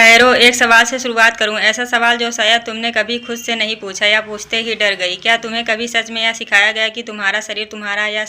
खैरो, एक सवाल से शुरुआत करूं, ऐसा सवाल जो शायद तुमने कभी खुद से नहीं पूछा या पूछते ही डर गई। क्या तुम्हें कभी सच में यह सिखाया गया कि तुम्हारा शरीर तुम्हारा या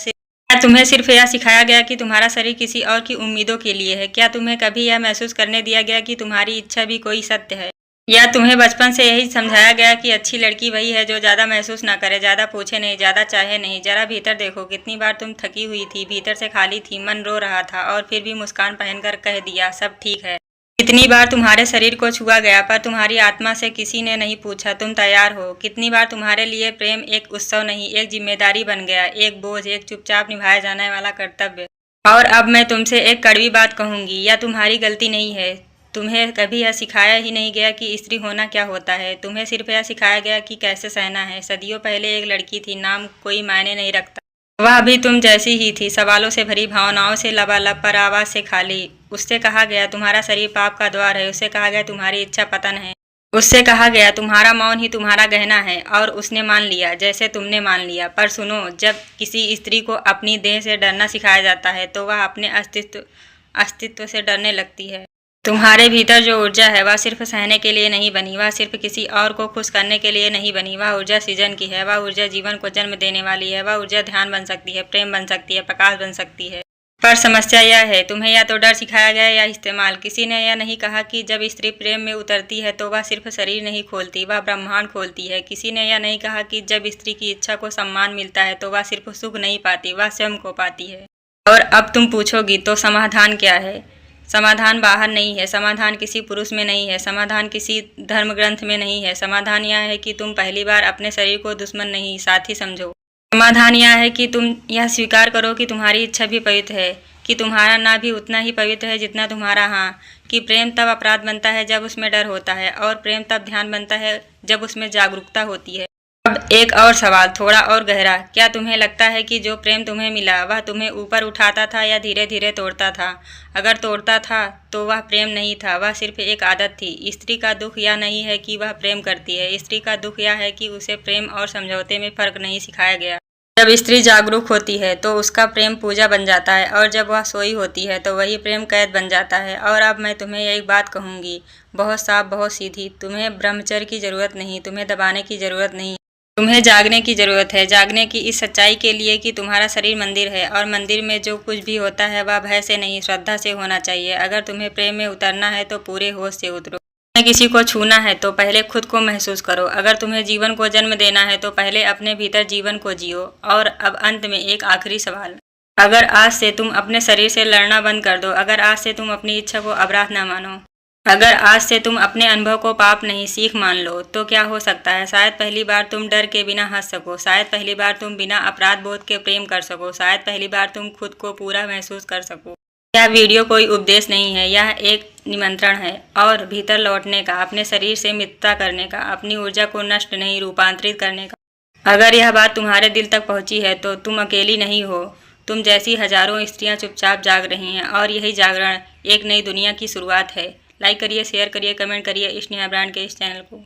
तुम्हें सिर्फ यह सिखाया गया कि तुम्हारा शरीर किसी और की उम्मीदों के लिए है? क्या तुम्हें कभी यह महसूस करने दिया गया कि तुम्हारी इच्छा भी कोई सत्य है? या तुम्हें बचपन से यही समझाया गया कि अच्छी लड़की वही है जो ज्यादा महसूस ना करे, ज्यादा पूछे नहीं, ज्यादा चाहे नहीं? जरा भीतर देखो, कितनी बार तुम थकी हुई थी, भीतर से खाली थी, मन रो रहा था और फिर भी मुस्कान पहनकर कह दिया सब ठीक है। कितनी बार तुम्हारे शरीर को छुआ गया पर तुम्हारी आत्मा से किसी ने नहीं पूछा तुम तैयार हो? कितनी बार तुम्हारे लिए प्रेम एक उत्सव नहीं, एक जिम्मेदारी बन गया, एक बोझ, एक चुपचाप निभाया जाने वाला कर्तव्य? और अब मैं तुमसे एक कड़वी बात कहूंगी, यह तुम्हारी गलती नहीं है। तुम्हें कभी यह सिखाया ही नहीं गया कि स्त्री होना क्या होता है। तुम्हें सिर्फ यह सिखाया गया कि कैसे सहना है। सदियों पहले एक लड़की थी, नाम कोई मायने नहीं रखता, वह भी तुम जैसी ही थी, सवालों से भरी, भावनाओं से लबालब, पर आवाज से खाली। उससे कहा गया तुम्हारा शरीर पाप का द्वार है, उससे कहा गया तुम्हारी इच्छा पतन है, उससे कहा गया तुम्हारा मौन ही तुम्हारा गहना है, और उसने मान लिया जैसे तुमने मान लिया। पर सुनो, जब किसी स्त्री को अपनी देह से डरना सिखाया जाता है तो वह अपने अस्तित्व से डरने लगती है। तुम्हारे भीतर जो ऊर्जा है वह सिर्फ सहने के लिए नहीं बनी, वह सिर्फ किसी और को खुश करने के लिए नहीं बनी, वह ऊर्जा सृजन की है, वह ऊर्जा जीवन को जन्म देने वाली है, वह ऊर्जा ध्यान बन सकती है, प्रेम बन सकती है, प्रकाश बन सकती है। पर समस्या यह है, तुम्हें या तो डर सिखाया गया या इस्तेमाल। किसी ने यह नहीं कहा कि जब स्त्री प्रेम में उतरती है तो वह सिर्फ शरीर नहीं खोलती, वह ब्रह्मांड खोलती है। किसी ने यह नहीं कहा कि जब स्त्री की इच्छा को सम्मान मिलता है तो वह सिर्फ सुख नहीं पाती, वह स्वयं को पाती है। और अब तुम पूछोगी तो समाधान क्या है? समाधान बाहर नहीं है, समाधान किसी पुरुष में नहीं है, समाधान किसी धर्म ग्रंथ में नहीं है। समाधान यह है कि तुम पहली बार अपने शरीर को दुश्मन नहीं साथी समझो। समाधान यह है कि तुम यह स्वीकार करो कि तुम्हारी इच्छा भी पवित्र है, कि तुम्हारा ना भी उतना ही पवित्र है जितना तुम्हारा हाँ, कि प्रेम तब अपराध बनता है जब उसमें डर होता है, और प्रेम तब ध्यान बनता है जब उसमें जागरूकता होती है। अब एक और सवाल, थोड़ा और गहरा, क्या तुम्हें लगता है कि जो प्रेम तुम्हें मिला वह तुम्हें ऊपर उठाता था या धीरे धीरे तोड़ता था? अगर तोड़ता था तो वह प्रेम नहीं था, वह सिर्फ एक आदत थी। स्त्री का दुख यह नहीं है कि वह प्रेम करती है, स्त्री का दुख यह है कि उसे प्रेम और समझौते में फर्क नहीं सिखाया गया। जब स्त्री जागरूक होती है तो उसका प्रेम पूजा बन जाता है, और जब वह सोई होती है तो वही प्रेम कैद बन जाता है। और अब मैं तुम्हें एक बात कहूंगी, बहुत साफ, बहुत सीधी, तुम्हें ब्रह्मचर्य की जरूरत नहीं, तुम्हें दबाने की जरूरत नहीं, तुम्हें जागने की जरूरत है। जागने की इस सच्चाई के लिए कि तुम्हारा शरीर मंदिर है, और मंदिर में जो कुछ भी होता है वह भय से नहीं, श्रद्धा से होना चाहिए। अगर तुम्हें प्रेम में उतरना है तो पूरे होश से उतरो। तुम्हें किसी को छूना है तो पहले खुद को महसूस करो। अगर तुम्हें जीवन को जन्म देना है तो पहले अपने भीतर जीवन को जियो। और अब अंत में एक आखिरी सवाल, अगर आज से तुम अपने शरीर से लड़ना बंद कर दो, अगर आज से तुम अपनी इच्छा को अपराध न मानो, अगर आज से तुम अपने अनुभव को पाप नहीं सीख मान लो, तो क्या हो सकता है? शायद पहली बार तुम डर के बिना हंस सको, शायद पहली बार तुम बिना अपराध बोध के प्रेम कर सको, शायद पहली बार तुम खुद को पूरा महसूस कर सको। यह वीडियो कोई उपदेश नहीं है, यह एक निमंत्रण है और भीतर लौटने का, अपने शरीर से मित्रता करने का, अपनी ऊर्जा को नष्ट नहीं रूपांतरित करने का। अगर यह बात तुम्हारे दिल तक पहुंची है तो तुम अकेली नहीं हो। तुम जैसी हजारों स्त्रियां चुपचाप जाग रही हैं, और यही जागरण एक नई दुनिया की शुरुआत है। लाइक करिए, शेयर करिए, कमेंट करिए इस नेहा ब्रांड के इस चैनल को।